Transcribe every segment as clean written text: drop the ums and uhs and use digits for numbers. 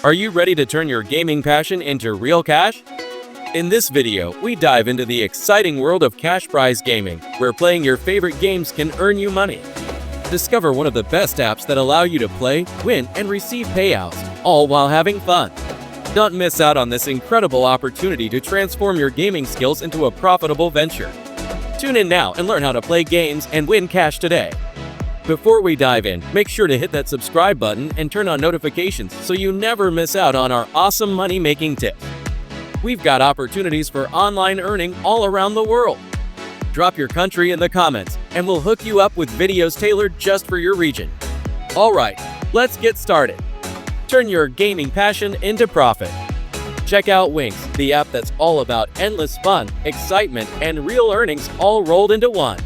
Are you ready to turn your gaming passion into real cash? In this video, we dive into the exciting world of cash prize gaming, where playing your favorite games can earn you money. Discover one of the best apps that allow you to play, win, and receive payouts, all while having fun. Don't miss out on this incredible opportunity to transform your gaming skills into a profitable venture. Tune in now and learn how to play games and win cash today. Before we dive in, make sure to hit that subscribe button and turn on notifications so you never miss out on our awesome money-making tips. We've got opportunities for online earning all around the world. Drop your country in the comments, and we'll hook you up with videos tailored just for your region. Alright, let's get started. Turn your gaming passion into profit. Check out winX, the app that's all about endless fun, excitement, and real earnings all rolled into one.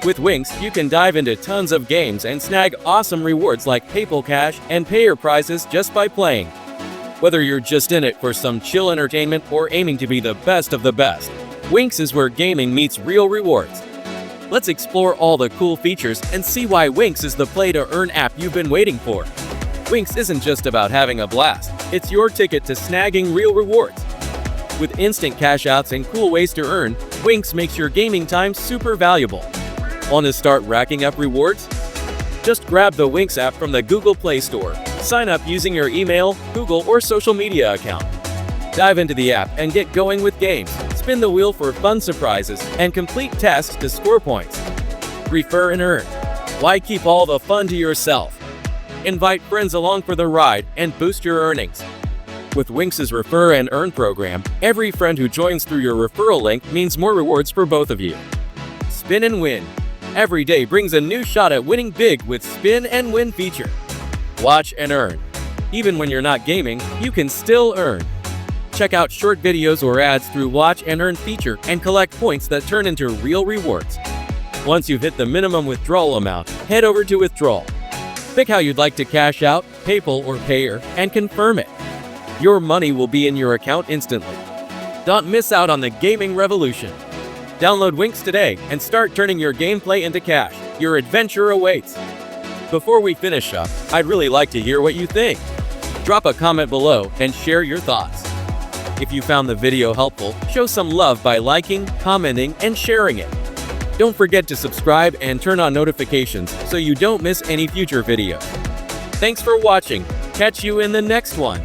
With winX, you can dive into tons of games and snag awesome rewards like PayPal Cash and payer prizes just by playing. Whether you're just in it for some chill entertainment or aiming to be the best of the best, winX is where gaming meets real rewards. Let's explore all the cool features and see why winX is the play-to-earn app you've been waiting for. winX isn't just about having a blast, it's your ticket to snagging real rewards. With instant cash outs and cool ways to earn, winX makes your gaming time super valuable. Want to start racking up rewards? Just grab the winX app from the Google Play Store. Sign up using your email, Google, or social media account. Dive into the app and get going with games. Spin the wheel for fun surprises and complete tasks to score points. Refer and earn. Why keep all the fun to yourself? Invite friends along for the ride and boost your earnings. With winX's Refer and Earn program, every friend who joins through your referral link means more rewards for both of you. Spin and win. Every day brings a new shot at winning big with Spin and Win feature. Watch and earn. Even when you're not gaming, you can still earn. Check out short videos or ads through Watch and Earn feature and collect points that turn into real rewards. Once you've hit the minimum withdrawal amount, head over to Withdrawal. Pick how you'd like to cash out, PayPal or Payer, and confirm it. Your money will be in your account instantly. Don't miss out on the gaming revolution. Download winX today and start turning your gameplay into cash. Your adventure awaits. Before we finish up, I'd really like to hear what you think. Drop a comment below and share your thoughts. If you found the video helpful, show some love by liking, commenting, and sharing it. Don't forget to subscribe and turn on notifications so you don't miss any future videos. Thanks for watching. Catch you in the next one.